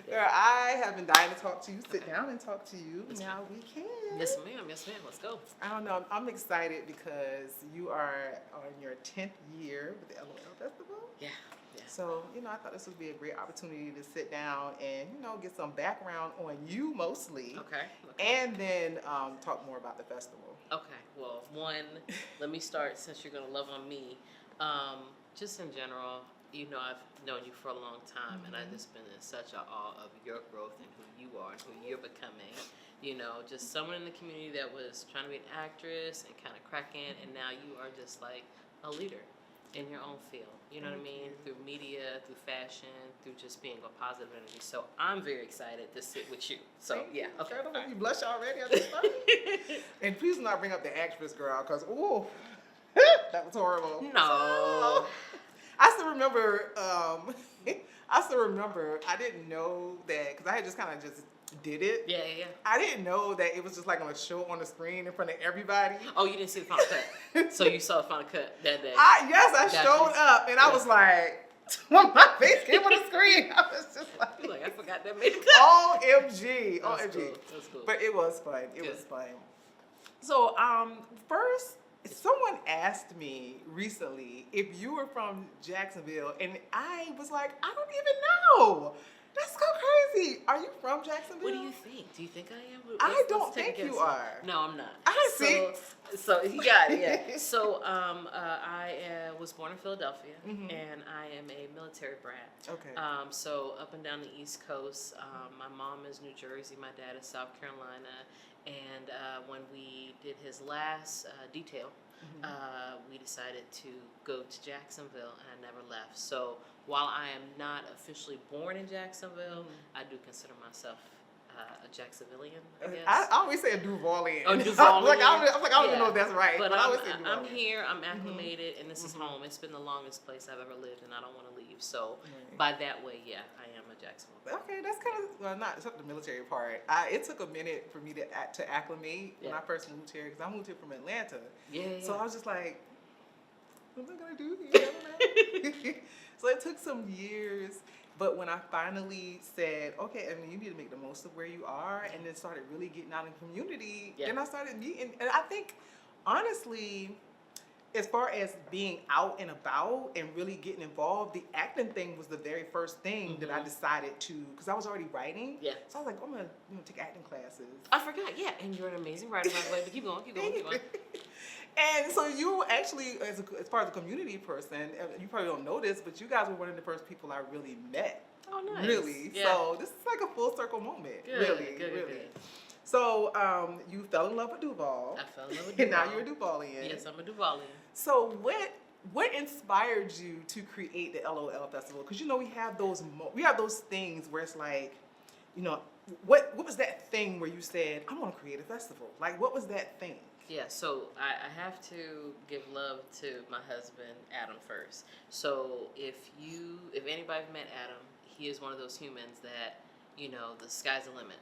Girl, I have been dying to talk to you. Sit down and talk to you. Now we can. Yes, ma'am. Yes, ma'am. Let's go. I don't know. I'm excited because you are on your 10th year with the LOL Festival. Yeah. Yeah. So, I thought this would be a great opportunity to sit down and, get some background on you mostly. Okay. And then talk more about the festival. Okay. Well, let me start since you're going to love on me. Just in general, I've known you for a long time, and I've just been in such awe of your growth and who you are and who you're becoming. Just someone in the community that was trying to be an actress and kind of crack in, and now you are just like a leader in your own field. You know what I mean? Through media, through fashion, through just being a positive energy. So I'm very excited to sit with you. So yeah. Okay. Don't make me blush already. And please do not bring up the actress girl, because that was horrible. No. I still remember. I didn't know that because I had just kind of just did it. Yeah. I didn't know that it was just like on a show on the screen in front of everybody. Oh, you didn't see the final cut. So you saw the final cut that day. I showed up and I was like, when my face came on the screen, I was just like, I forgot that made the cut. OMG. That's cool. But it was fun. It was fun. So first, someone asked me recently if you were from Jacksonville, and I was like, I don't even know. That's so crazy. Are you from Jacksonville? What do you think? Do you think I am? I don't think you are. No, I'm not. I see. So you got it, yeah. So I was born in Philadelphia, and I am a military brat. Okay. So up and down the East Coast. My mom is New Jersey. My dad is South Carolina. And when we did his last detail, we decided to go to Jacksonville, and I never left. So while I am not officially born in Jacksonville, I do consider myself a Jacksonvillian, I guess. I always say a Duvalian. Oh, Duvalian. I don't even know if that's right. But I always say I'm here, I'm acclimated, and this is home. It's been the longest place I've ever lived, and I don't want to leave. So by that way, yeah, I am a Jacksonville. Okay, that's kind of, not except the military part. It took a minute for me to acclimate when I first moved here, because I moved here from Atlanta. Yeah. So I was just like, what am I going to do here? I don't know. So it took some years, but when I finally said, okay, you need to make the most of where you are, and then started really getting out in the community, then I started meeting, and I think, honestly, as far as being out and about and really getting involved, the acting thing was the very first thing that I decided to, because I was already writing. Yeah. So I was like, I'm going to take acting classes. I forgot, yeah, and you're an amazing writer, by the way, but keep going. And so you actually, as far as a community person, you probably don't know this, but you guys were one of the first people I really met. Oh, nice. Really. Yeah. So this is like a full circle moment. Good. So you fell in love with Duval. I fell in love with Duval. And now you're a Duvalian. Yes, I'm a Duvalian. So what inspired you to create the LOL Festival? Because we have those things where it's like, what was that thing where you said, I want to create a festival? Like, what was that thing? Yeah, so I have to give love to my husband, Adam, first. So if anybody's met Adam, he is one of those humans that, the sky's the limit.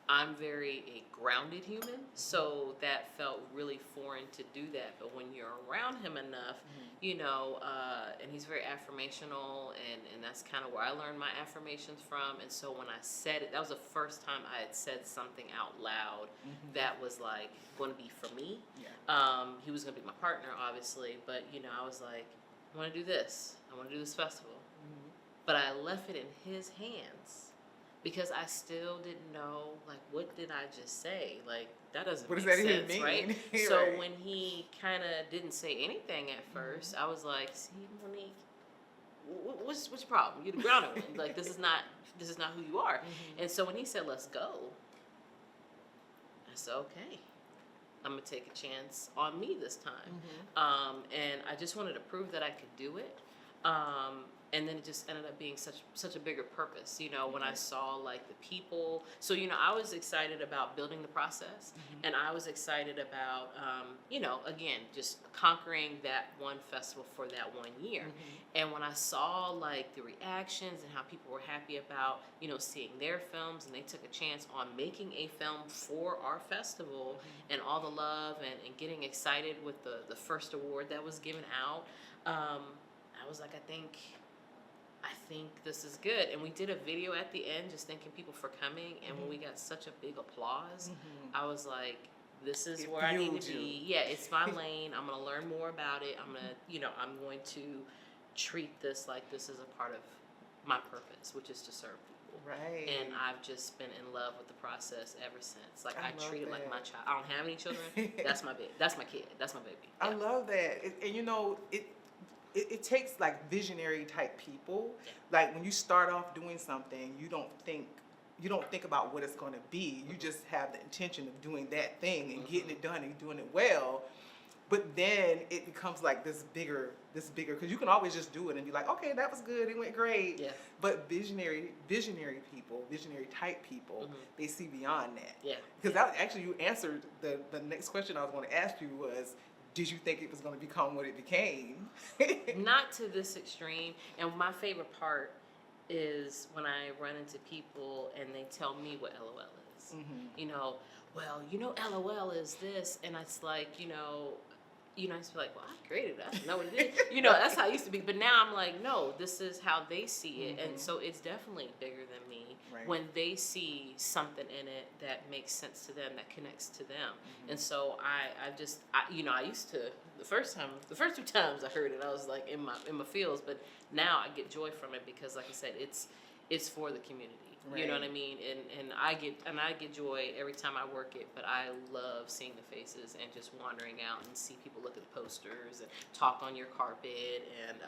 I'm a grounded human, so that felt really foreign to do that. But when you're around him enough, and he's very affirmational, and that's kind of where I learned my affirmations from. And so when I said it, that was the first time I had said something out loud that was like going to be for me. Yeah. He was going to be my partner, obviously, but I was like, I want to do this. I want to do this festival. But I left it in his hands. Because I still didn't know, like, what did I just say? Like, that doesn't make sense, right? So when he kind of didn't say anything at first, I was like, see, Monique, what's your problem? You're the grounded one. Like, this is not who you are. And so when he said, let's go, I said, okay. I'm going to take a chance on me this time. And I just wanted to prove that I could do it. And then it just ended up being such a bigger purpose, when I saw like the people. So, I was excited about building the process, and I was excited about, again, just conquering that one festival for that 1 year. And when I saw like the reactions and how people were happy about, seeing their films, and they took a chance on making a film for our festival, and all the love and getting excited with the first award that was given out, I was like, I think I think this is good. And we did a video at the end just thanking people for coming. And when we got such a big applause, I was like, this is where I need to be. Yeah, it's my lane. I'm going to learn more about it. I'm going to, I'm going to treat this like this is a part of my purpose, which is to serve people. Right. And I've just been in love with the process ever since. Like I treat it that. like my child. I don't have any children. That's my baby. That's my kid. That's my baby. I love that. And it takes like visionary type people. Yeah. Like when you start off doing something, you don't think about what it's going to be. You just have the intention of doing that thing and getting it done and doing it well. But then it becomes like this bigger, because you can always just do it and be like, okay, that was good, it went great. Yeah. But visionary people, visionary type people, they see beyond that. Yeah. Because that actually you answered the next question I was going to ask you was, did you think it was going to become what it became? Not to this extreme. And my favorite part is when I run into people and they tell me what LOL is. LOL is this, and it's like, I used to be like, well, I created it. I didn't know what it is. That's how I used to be. But now I'm like, no, this is how they see it. And so it's definitely bigger than me when they see something in it that makes sense to them, that connects to them. And so I used to, the first 2 times I heard it, I was like in my feels. But now I get joy from it because, like I said, it's for the community. Right. You know what I mean? And I get joy every time I work it, but I love seeing the faces and just wandering out and see people look at the posters and talk on your carpet and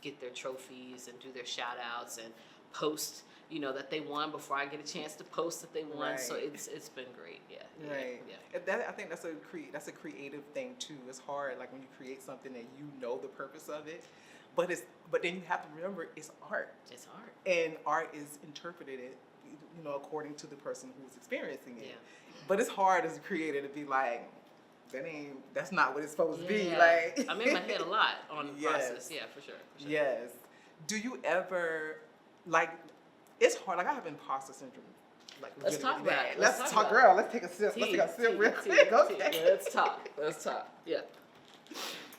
get their trophies and do their shout outs and post, that they won before I get a chance to post that they won. Right. So it's been great. Yeah. Right. Yeah. I think that's a creative thing too. It's hard, like when you create something and the purpose of it. But then you have to remember it's art. It's art. And art is interpreted, according to the person who's experiencing it. Yeah. But it's hard as a creator to be like, that's not what it's supposed to be. Like I'm in my head a lot on the process. Yeah, for sure. Yes. Do you ever it's hard. Like I have imposter syndrome. Like let's talk about it. Let's talk, girl. Let's take a sip. Let's take a sip real quick. Okay. Yeah, let's talk. Yeah.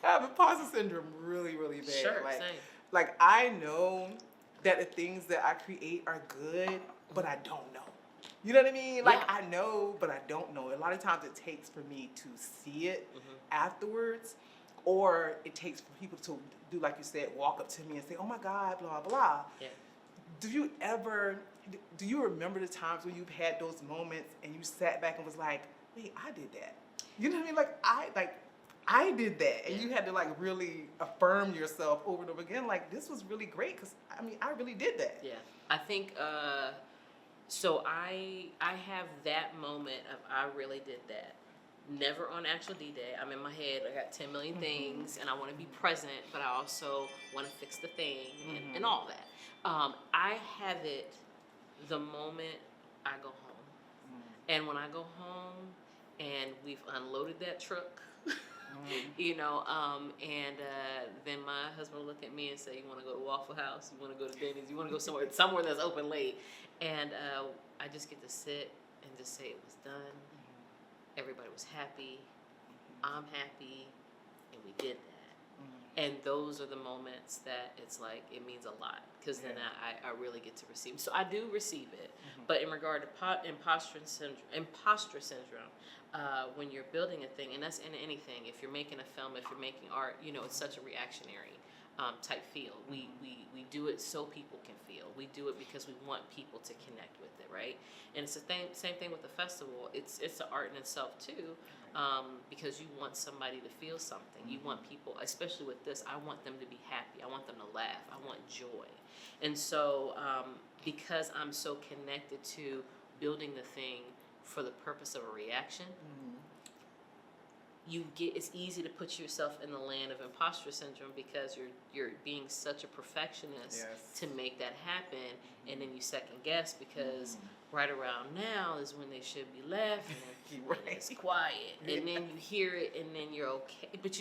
I have imposter syndrome really, really bad. Sure, same. Like I know that the things that I create are good, but I don't know. You know what I mean? Like I know, but I don't know. A lot of times it takes for me to see it afterwards, or it takes for people to do, like you said, walk up to me and say, "Oh my God," blah blah. Yeah. Do you remember the times when you've had those moments and you sat back and was like, "Wait, I did that." You know what I mean? I did that, and you had to really affirm yourself over and over again. Like this was really great because I really did that. Yeah, I think so. I have that moment of I really did that. Never on actual D-Day. I'm in my head. I got 10 million things, and I want to be present, but I also want to fix the thing and all that. I have it the moment I go home, and when I go home and we've unloaded that truck. And then my husband will look at me and say, "You want to go to Waffle House? You want to go to Denny's? You want to go somewhere that's open late?" And I just get to sit and just say it was done. Everybody was happy. I'm happy, and we did that. And those are the moments that it's like it means a lot because then I really get to receive. So I do receive it, but in regard to imposter syndrome. When you're building a thing, and that's in anything, if you're making a film, if you're making art, it's such a reactionary type feel. We do it so people can feel. We do it because we want people to connect with it, right? And it's the same thing with the festival. It's an art in itself too, because you want somebody to feel something. You want people, especially with this, I want them to be happy. I want them to laugh. I want joy. And so because I'm so connected to building the thing for the purpose of a reaction, it's easy to put yourself in the land of imposter syndrome because you're being such a perfectionist to make that happen, and then you second guess because right around now is when they should be laughing and it's quiet, and then you hear it and then you're okay, but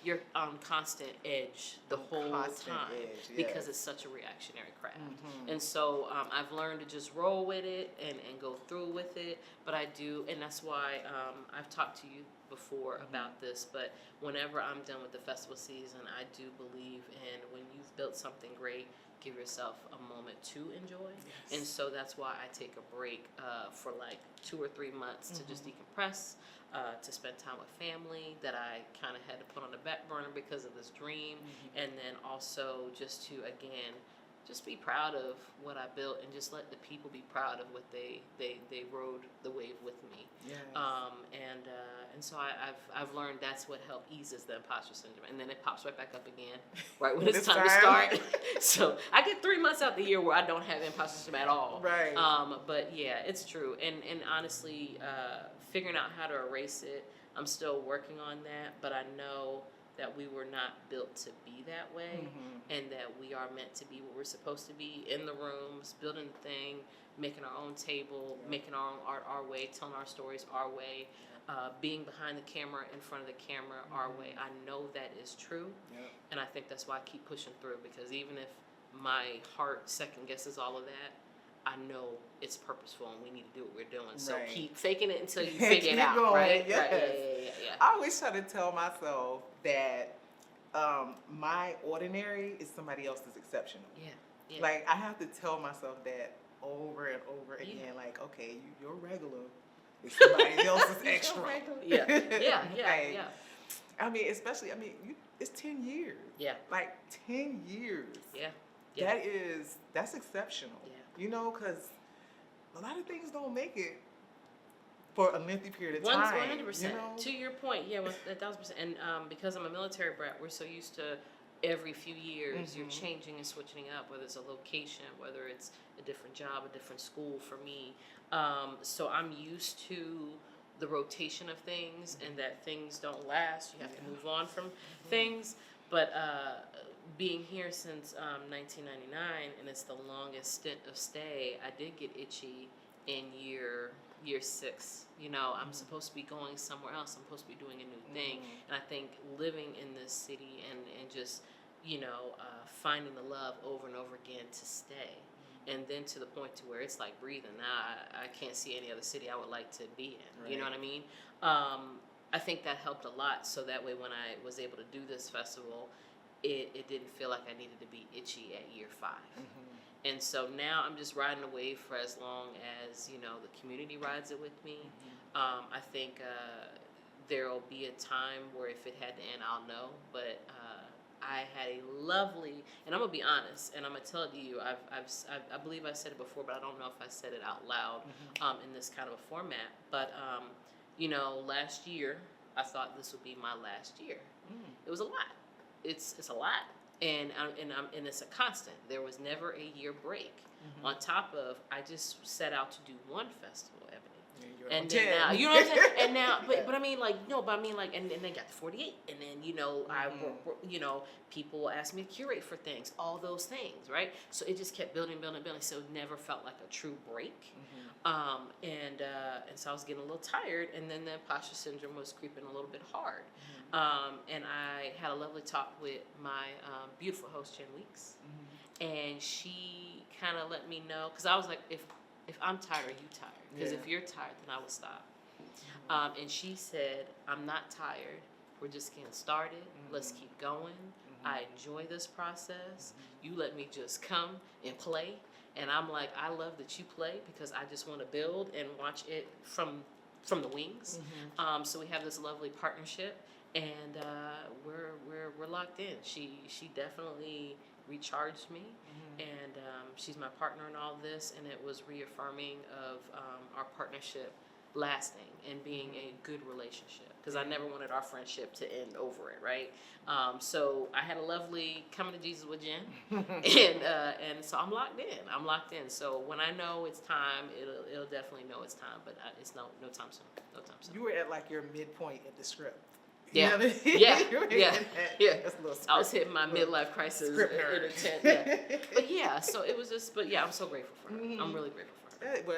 you're on constant edge the whole time because it's such a reactionary craft. And so I've learned to just roll with it and go through with it, but I do, and that's why I've talked to you before about this, but whenever I'm done with the festival season, I do believe in when you've built something great, give yourself a moment to enjoy. Yes. And so that's why I take a break for like 2 or 3 months to just decompress, to spend time with family that I kind of had to put on the back burner because of this dream, and then also just to, again, just be proud of what I built and just let the people be proud of what they rode the wave with me. Yes. And so I've learned that's what helped eases the imposter syndrome, and then it pops right back up again right when it's time to start. So I get 3 months out the year where I don't have imposter syndrome at all. Right. But yeah, it's true, and honestly, figuring out how to erase it, I'm still working on that, but I know that we were not built to be that way, and that we are meant to be what we're supposed to be, in the rooms, building the thing, making our own table, making our own art our way, telling our stories our way, being behind the camera, in front of the camera our way. I know that is true, and I think that's why I keep pushing through, because even if my heart second guesses all of that, I know it's purposeful and we need to do what we're doing. So keep faking it until you figure it out, going, right? yes. Right. Yeah. I always try to tell myself that my ordinary is somebody else's exceptional. Yeah. Like, I have to tell myself that over and over again. Like, okay, you're regular. It's somebody else's extra. Yeah. Like, I mean, especially, it's 10 years. Yeah. Like, 10 years. Yeah. That's exceptional. Yeah. You know, because a lot of things don't make it for a lengthy period of time. 100%. You know? To your point, 1,000%. And because I'm a military brat, we're so used to every few years you're changing and switching up, whether it's a location, whether it's a different job, a different school for me. So I'm used to the rotation of things, and that things don't last. You have to move on from things. But being here since 1999, and it's the longest stint of stay, I did get itchy in year 6. You know, I'm supposed to be going somewhere else. I'm supposed to be doing a new thing. And I think living in this city and just, finding the love over and over again to stay. And then to the point to where it's like breathing. Now I can't see any other city I would like to be in. Right. You know what I mean? I think that helped a lot. So that way when I was able to do this festival, it didn't feel like I needed to be itchy at year 5. And so now I'm just riding the wave for as long as, the community rides it with me. I think there'll be a time where if it had to end, I'll know. But I had a lovely, and I'm going to be honest, and I'm going to tell it to you, I believe I said it before, but I don't know if I said it out loud in this kind of a format. But, last year, I thought this would be my last year. It was a lot. It's a lot. And it's a constant. There was never a year break. On top of, I just set out to do one festival, Ebonee. And then now, you know what I'm saying? And now, but I mean, and then got to 48, and then I work, people ask me to curate for things, all those things, right? So it just kept building. So it never felt like a true break. And so I was getting a little tired, and then the imposter syndrome was creeping a little bit hard. And I had a lovely talk with my beautiful host, Jen Weeks, and she kind of let me know, because I was like, if I'm tired, are you tired? Because if you're tired, then I will stop. And she said, I'm not tired. We're just getting started. Let's keep going. I enjoy this process. You let me just come and play. And I'm like, I love that you play, because I just want to build and watch it from the wings. So we have this lovely partnership, and we're locked in. She definitely recharged me, and she's my partner in all this, and it was reaffirming of our partnership lasting and being a good relationship, because I never wanted our friendship to end over it, right? So I had a lovely coming to Jesus with Jen, and so I'm locked in. So when I know it's time, it'll definitely know it's time, but it's no time soon. You were at like your midpoint at the script. Yeah. That's a little I was hitting my midlife crisis in a tent. But so it was just. But I'm so grateful for her. I'm really grateful for her. Well,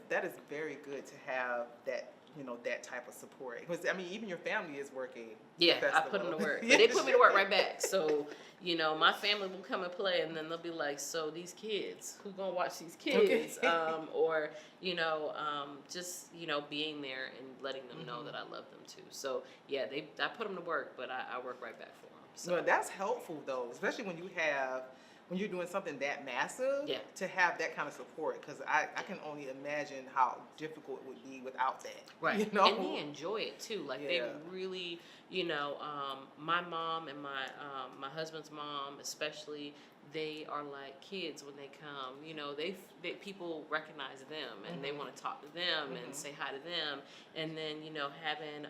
that is very good to have that. That type of support. Because even your family is working. Yeah, I put them to work. But they put me to work right back. So, my family will come and play, and then they'll be like, so these kids, who's going to watch these kids? Or, just, being there and letting them know that I love them too. So, I put them to work, but I work right back for them. So. No, that's helpful, though, especially when you have when you're doing something that massive, Yeah. to have that kind of support, because I can only imagine how difficult it would be without that. Right. You know? And they enjoy it too. Like they Yeah. really, you know, my mom and my husband's mom especially, they are like kids when they come. You know, they people recognize them and they want to talk to them and say hi to them. And then, you know, having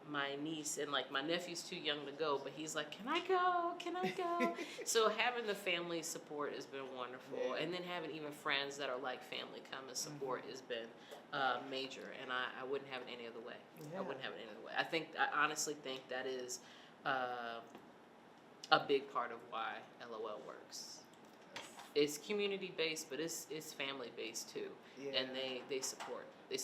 my niece and like my nephew's too young to go, but he's like, "Can I go? Can I go?" So having the family support has been wonderful. Yeah. And then having even friends that are like family come and support has been major, and I wouldn't have it any other way. Yeah. I wouldn't have it any other way. I honestly think that is a big part of why LOL works. It's community based, but it's family based too, Yeah. and they support me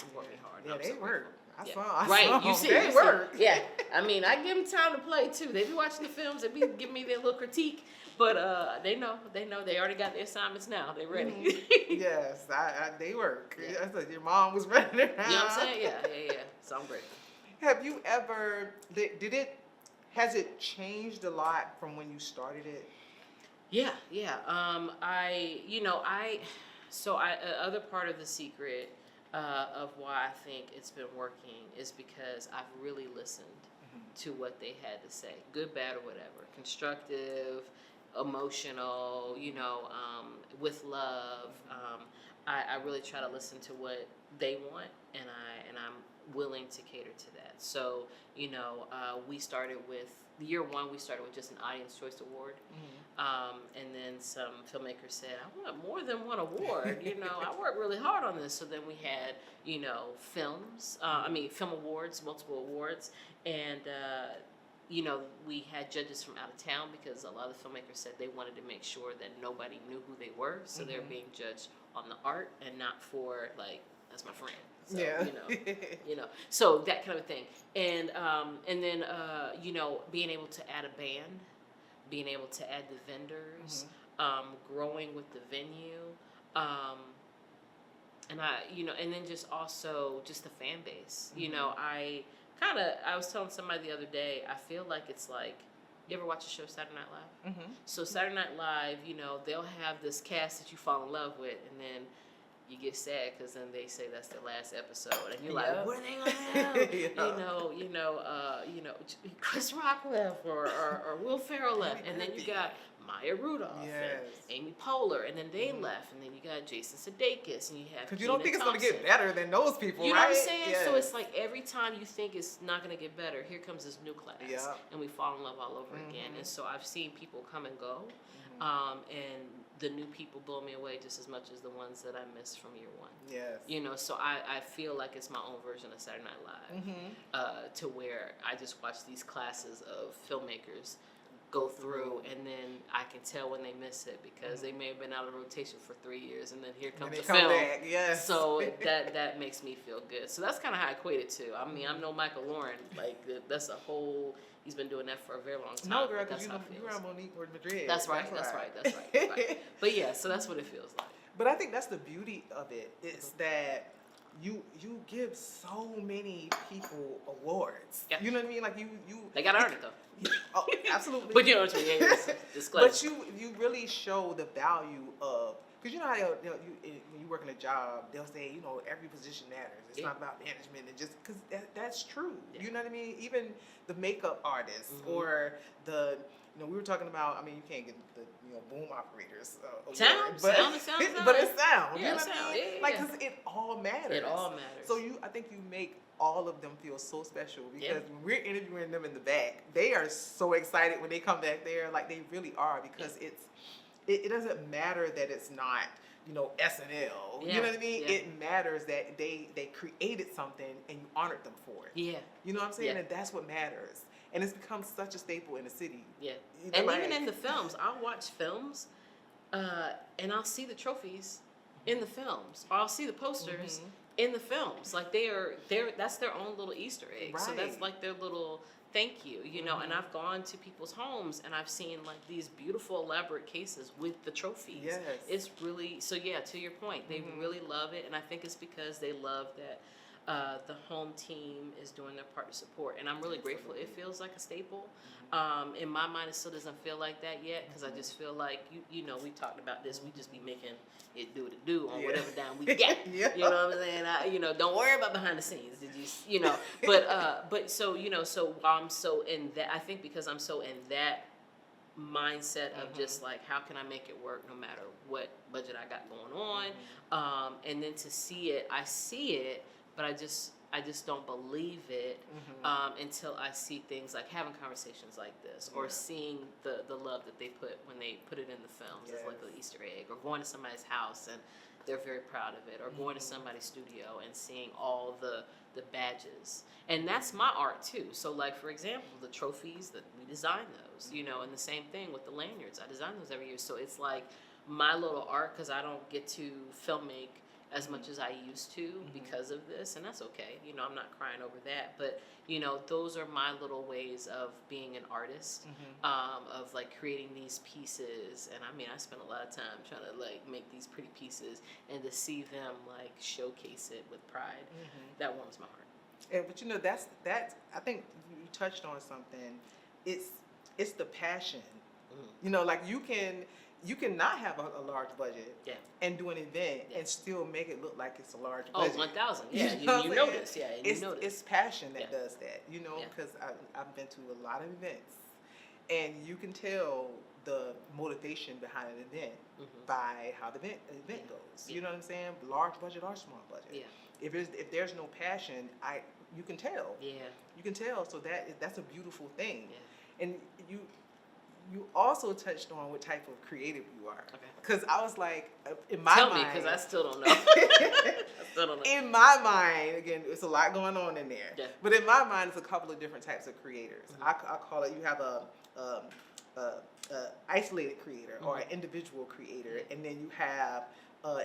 hard. Yeah, I'm they so work. grateful. I Right, saw you them. see, They you see. work. Yeah, I mean, I give them time to play too. They be watching the films, they be giving me their little critique, but they know, they already got their assignments now. They ready. Yes, they work. Yeah. I said your mom was running around. You know what I'm saying? Yeah. So I'm grateful. Have you ever has it changed a lot from when you started it? Yeah. Other part of the secret of why I think it's been working is because I've really listened to what they had to say, good, bad, or whatever, constructive, emotional, you know, with love. I really try to listen to what they want, and I'm willing to cater to that. So, you know, we started with year one. We started with just an Audience Choice Award, and then some filmmakers said, "I want more than one award." You know, I worked really hard on this. So then we had, you know, film awards, multiple awards, and you know, we had judges from out of town because a lot of the filmmakers said they wanted to make sure that nobody knew who they were, so they're being judged on the art and not for like, that's my friend. So, Yeah. you know, so that kind of thing. And then you know, being able to add a band, being able to add the vendors, growing with the venue, and you know, and then just also just the fan base. You know, I was telling somebody the other day, I feel like it's like, you ever watch the show Saturday Night Live? So Saturday Night Live, you know, they'll have this cast that you fall in love with, and then you get sad because then they say that's their last episode, and you're like, what are they gonna do? You know, Chris Rock left, or Will Ferrell left, and then you got Maya Rudolph and Amy Poehler, and then they left, and then you got Jason Sudeikis, and you have Because you don't think it's Thompson. going to get better than those people, You right? know what I'm saying? Yes. So it's like every time you think it's not going to get better, here comes this new class, and we fall in love all over again. And so I've seen people come and go, and the new people blow me away just as much as the ones that I missed from year one. Yes. You know, so I feel like it's my own version of Saturday Night Live, to where I just watch these classes of filmmakers go through, and then I can tell when they miss it because they may have been out of rotation for 3 years, and then here comes the film. Back. Yes. So that makes me feel good. So that's kind of how I equate it to. I mean, I'm no Michael Lauren. Like that's a whole. He's been doing that for a very long time. No, girl, because you were on Monique or Madrid. That's right. But yeah, so that's what it feels like. But I think that's the beauty of it. It's that you give so many people awards. Yeah. You know what I mean? Like you They gotta earn it though. Oh, absolutely. But you know what I mean? Yeah, disclosure. But you really show the value of, because you know how when you work in a job, they'll say, you know, every position matters. It's not about management, and just because that's true. Yeah. You know what I mean? Even the makeup artists or the, you know, we were talking about. I mean, you can't get the boom operators award, sound, but it's sound. Yeah, you know what I mean? Like, because it all matters. It all matters. So I think you make all of them feel so special, because when we're interviewing them in the back, they are so excited when they come back there, like they really are, because it doesn't matter that it's not, you know, SNL. You know what I mean? Yeah. It matters that they created something and you honored them for it. Yeah. You know what I'm saying? And that's what matters. And it's become such a staple in the city. Yeah. And even in the films, I'll watch films and I'll see the trophies in the films, or I'll see the posters in the films. Like that's their own little Easter egg. Right. So that's like their little thank you, you know. And I've gone to people's homes and I've seen like these beautiful elaborate cases with the trophies. Yes. It's really, so yeah, to your point, they really love it, and I think it's because they love that The home team is doing their part to support, and I'm really grateful. It feels like a staple. In my mind, it still doesn't feel like that yet, because I just feel like you know, we talked about this. We just be making it do what it do on whatever dime we get. Yeah. You know what I'm saying? You know, don't worry about behind the scenes. Did you know? But so you know, so while I'm so in that, I think because I'm so in that mindset of just like, how can I make it work no matter what budget I got going on, and then to see it, I see it, but I just don't believe it until I see things like having conversations like this, or seeing the love that they put when they put it in the films as like an Easter egg, or going to somebody's house and they're very proud of it, or going to somebody's studio and seeing all the badges. And that's my art too. So like, for example, the trophies, that we design those, you know, and the same thing with the lanyards. I design those every year. So it's like my little art, because I don't get to film make as much as I used to because of this, and that's okay. You know, I'm not crying over that, but you know, those are my little ways of being an artist, of like creating these pieces. And I mean, I spent a lot of time trying to like make these pretty pieces, and to see them like showcase it with pride, that warms my heart. And but you know, that's I think you touched on something. It's the passion. You know, like you can not have a large budget and do an event and still make it look like it's a large budget. Oh, 1,000. Yeah, you notice. Yeah, and you notice. It's passion that does that, you know, because I've been to a lot of events, and you can tell the motivation behind an event by how the event goes. You know what I'm saying? Large budget or small budget. Yeah. If there's no passion, you can tell. Yeah. You can tell. So that's a beautiful thing. Yeah. And you also touched on what type of creative you are. Okay. Because I was like, in my mind. Tell me, because I still don't know. I still don't know. In my mind, again, it's a lot going on in there. Yeah. But in my mind, it's a couple of different types of creators. I call it, you have a isolated creator or an individual creator, and then you have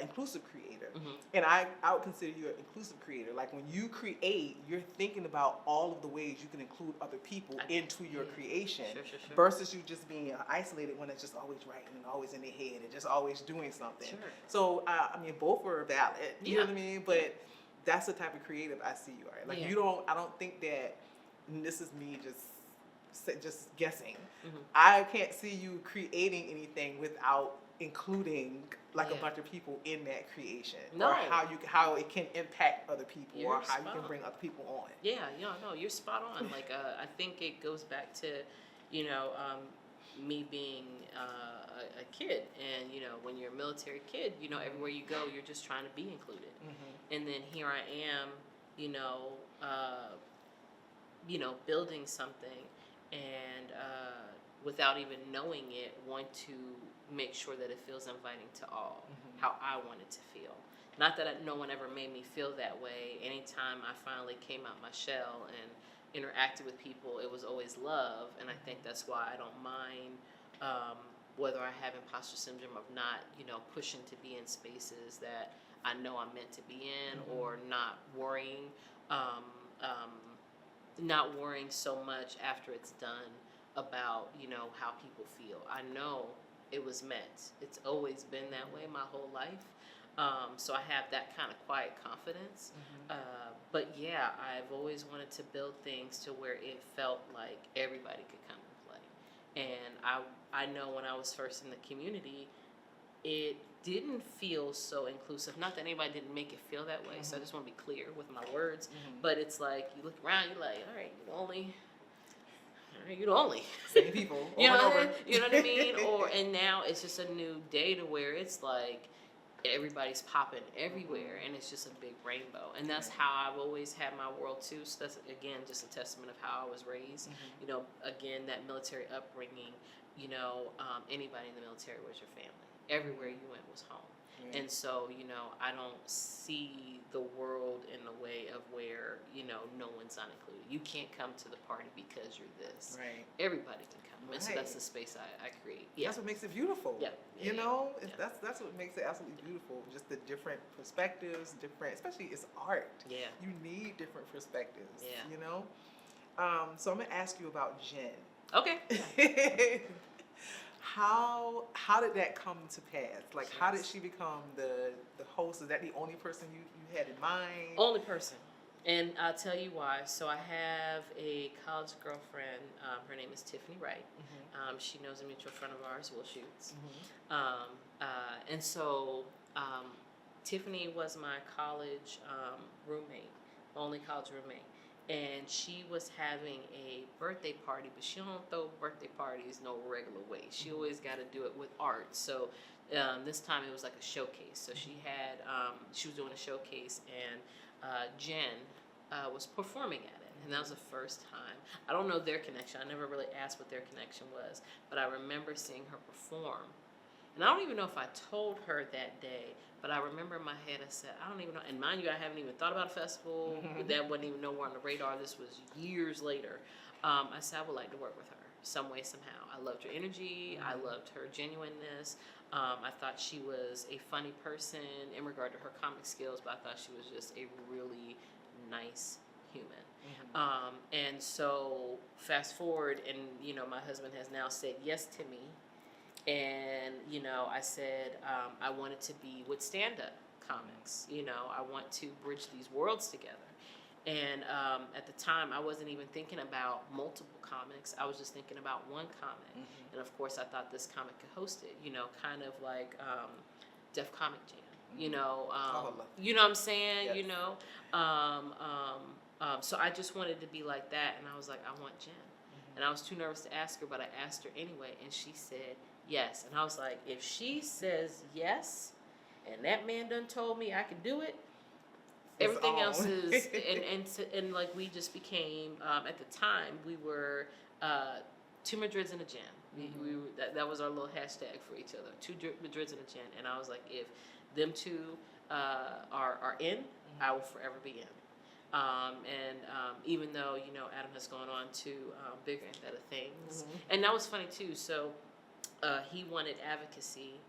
inclusive creator. And I would consider you an inclusive creator. Like when you create, you're thinking about all of the ways you can include other people into your creation, versus you just being an isolated one that's just always writing and always in their head and just always doing something. So I mean, both are valid. You know what I mean? But that's the type of creative I see you are. Like I don't think that, and this is me just guessing. I can't see you creating anything without including like a bunch of people in that creation, or how it can impact other people, or how you can bring other people on. Yeah, no, you're spot on. Like I think it goes back to, you know, me being a kid, and you know, when you're a military kid, you know, everywhere you go, you're just trying to be included. And then here I am, you know, building something, and without even knowing it, want to make sure that it feels inviting to all, how I want it to feel. Not that no one ever made me feel that way. Anytime I finally came out my shell and interacted with people, it was always love, and I think that's why I don't mind whether I have imposter syndrome of not, you know, pushing to be in spaces that I know I'm meant to be in, or not worrying so much after it's done about, you know, how people feel. I know it was meant. It's always been that way my whole life. So I have that kind of quiet confidence. But yeah, I've always wanted to build things to where it felt like everybody could come and play. And I know when I was first in the community, it didn't feel so inclusive. Not that anybody didn't make it feel that way, so I just want to be clear with my words. But it's like, you look around, you're like, all right, you're the only same people. You know what I mean? And now it's just a new day to where it's like everybody's popping everywhere, and it's just a big rainbow. And that's how I've always had my world too. So that's again just a testament of how I was raised. You know, again, that military upbringing. You know, anybody in the military was your family. Everywhere you went was home. And so, you know, I don't see the world in a way of where, you know, no one's not included. You can't come to the party because you're this. Right. Everybody can come. And so that's the space I create. That's what makes it beautiful. You know, that's what makes it absolutely beautiful. Just the different perspectives, especially it's art. Yeah. You need different perspectives. Yeah. You know? So I'm going to ask you about Jen. Okay. How did that come to pass? Like, how did she become the host? Is that the only person you had in mind? Only person. And I'll tell you why. So I have a college girlfriend. Her name is Tiffany Wright. She knows a mutual friend of ours, Will Shoots. And so Tiffany was my college roommate, only college roommate. And she was having a birthday party, but she don't throw birthday parties no regular way. She always got to do it with art. So this time it was like a showcase. So she was doing a showcase, and Jen was performing at it, and that was the first time. I don't know their connection. I never really asked what their connection was, but I remember seeing her perform. And I don't even know if I told her that day, but I remember in my head I said, I don't even know. And mind you, I haven't even thought about a festival. That wasn't even nowhere on the radar. This was years later. I said, I would like to work with her some way, somehow. I loved her energy. I loved her genuineness. I thought she was a funny person in regard to her comic skills, but I thought she was just a really nice human. And so fast forward, and my husband has now said yes to me. And, I said I wanted to be with stand-up comics. I want to bridge these worlds together. And at the time, I wasn't even thinking about multiple comics. I was just thinking about one comic. And, of course, I thought this comic could host it, kind of like Def Comic Jam. You know what I'm saying? Yes. So I just wanted to be like that. And I was like, I want Jen. And I was too nervous to ask her, but I asked her anyway. And she said yes. And I was like, if she says yes, and that man done told me I could do it, everything else is, and like we just became, at the time, we were 2 Madrids and a Jen. That was our little hashtag for each other, 2 Madrids and a Jen. And I was like, if them two are in, I will forever be in. Even though, Adam has gone on to bigger and better things. And that was funny too. So he wanted advocacy.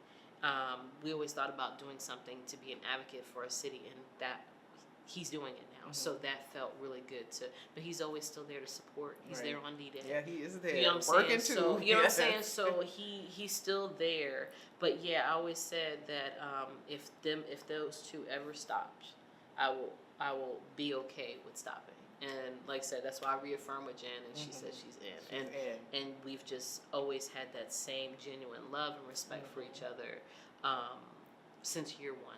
We always thought about doing something to be an advocate for a city, and that he's doing it now. So that felt really good but he's always still there to support. He's there on D-Day. Yeah, he is there. You know what I'm Working saying? too. So, you know what I'm saying? So he's still there. But yeah, I always said that if those two ever stopped, I will be okay with stopping. And like I said, that's why I reaffirmed with Jen, and she said she's in. And we've just always had that same genuine love and respect for each other since year one.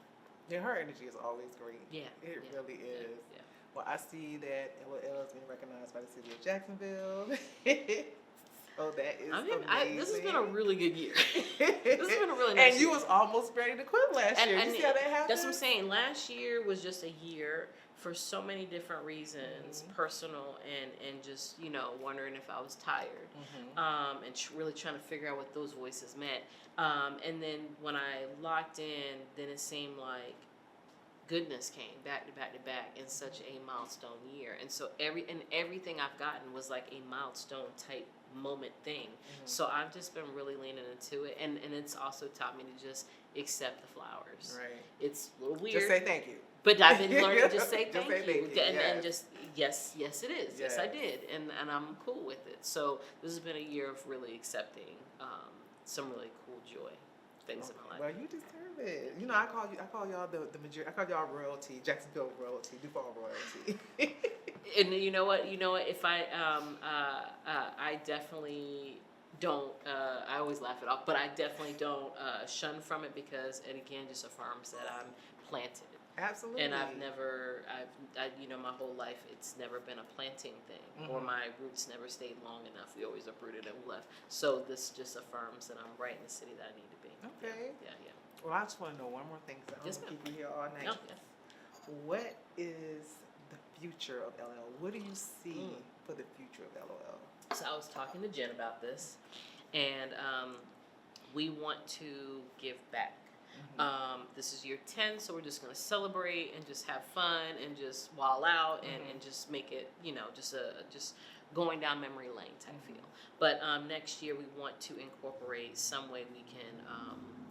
Yeah, her energy is always great. Yeah. It really is. Yeah. Well, I see that LOL is being recognized by the city of Jacksonville. Oh, that is amazing. This has been a really good year. This has been a really nice year. And you was almost ready to quit last year. You see how that happened? That's what I'm saying. Last year was just a year for so many different reasons, personal and just, wondering if I was tired. And really trying to figure out what those voices meant. And then when I locked in, then it seemed like goodness came back to back to back in such a milestone year. And so everything I've gotten was like a milestone type moment thing. So I've just been really leaning into it, and it's also taught me to just accept the flowers. Right. It's a little weird. Just say thank you. But I've been learning to just say Just thank say you. thank you, And just yes it is. Yes I Yes. did. And I'm cool with it. So this has been a year of really accepting some really cool joy things in my life. Well, you deserve it. I call y'all the majority. I call y'all royalty, Jacksonville royalty, Duval royalty. And you know what? If I definitely don't. I always laugh it off, but I definitely don't shun from it because it again just affirms that I'm planted. Absolutely. And I've my whole life it's never been a planting thing, or my roots never stayed long enough. We always uprooted and left. So this just affirms that I'm right in the city that I need to be. Okay. Yeah. Well, I just want to know one more thing, so I don't Yes, want to ma'am. keep you here all night. No, yeah. What is the future of LOL? What do you see for the future of LOL? So I was talking to Jen about this, and we want to give back. This is year 10, so we're just going to celebrate and just have fun and just wall out and just make it, just going down memory lane type feel. But next year we want to incorporate some way we can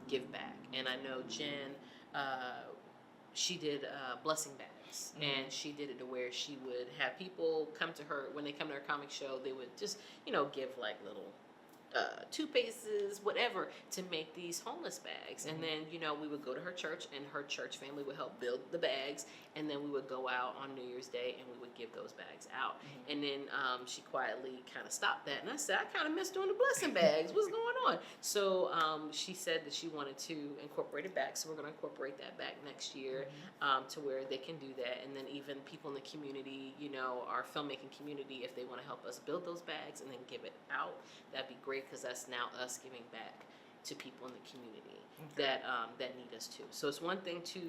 give back. And I know Jen, she did blessing bags, and she did it to where she would have people come to her when they come to her comic show. They would just, give like little toothpastes, whatever, to make these homeless bags. And then, you know, we would go to her church, and her church family would help build the bags, and then we would go out on New Year's Day and we would give those bags out. And then she quietly kind of stopped that, and I said, I kind of miss doing the blessing bags. What's going on? So she said that she wanted to incorporate it back, so we're going to incorporate that back next year, to where they can do that. And then even people in the community, you know, our filmmaking community, if they want to help us build those bags and then give it out, that'd be great, because that's now us giving back to people in the community that need us too. So it's one thing to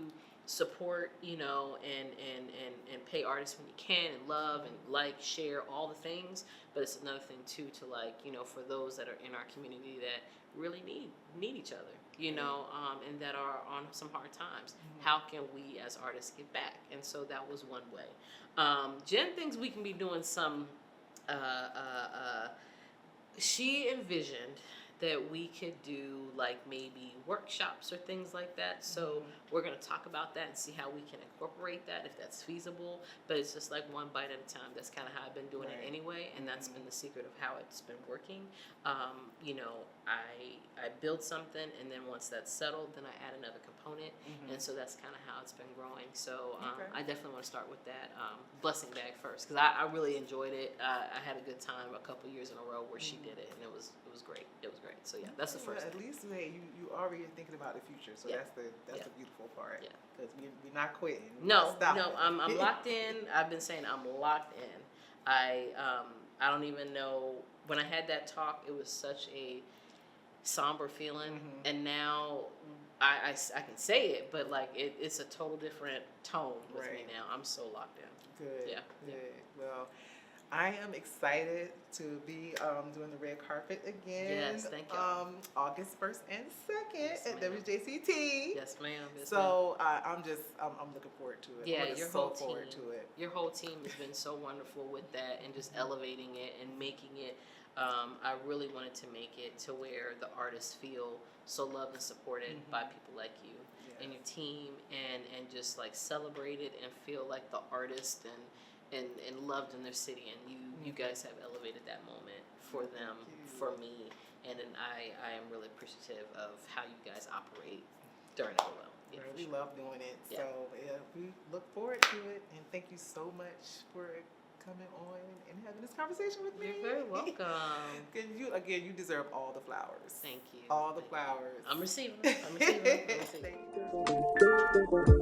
support, you know, and pay artists when you can, and love and like, share all the things, but it's another thing too to, like, you know, for those that are in our community that really need each other, you know, and that are on some hard times. How can we as artists give back? And so that was one way. Jen thinks we can be doing some she envisioned that we could do like maybe workshops or things like that. So we're going to talk about that and see how we can incorporate that, if that's feasible. But it's just like one bite at a time. That's kind of how I've been doing it anyway, and that's been the secret of how it's been working. You know, I build something, and then once that's settled, then I add another component, and so that's kind of how it's been growing. So I definitely want to start with that blessing bag first, because I really enjoyed it. I had a good time a couple years in a row where she did it, and it was great. It was great. So yeah, that's the first At thing. least you already thinking about the future, so that's the beautiful part. Yeah. Because we're not quitting. No, I'm locked in. I've been saying I'm locked in. I don't even know, when I had that talk, it was such a somber feeling, and now I can say it, but like it's a total different tone with me now. I'm so locked in. Good. Yeah. Good. Well, I am excited to be doing the red carpet again. Yes, thank you. August 1st and 2nd Yes, at ma'am. WJCT. Yes, ma'am. Yes, So I'm looking forward to it. Yeah, I'm your so whole forward team. to it. Your whole team has been so wonderful with that, and just elevating it and making it. I really wanted to make it to where the artists feel so loved and supported by people like you and your team, and just like celebrated and feel like the artist and loved in their city. And you guys have elevated that moment for them, for me, and then I am really appreciative of how you guys operate during LOL. Yeah, We love doing it. Yeah. So we look forward to it, and thank you so much for coming on and having this conversation with me. You're very welcome. You deserve all the flowers. Thank you. All the Thank you. flowers. I'm receiving. I'm receiving. Thank you.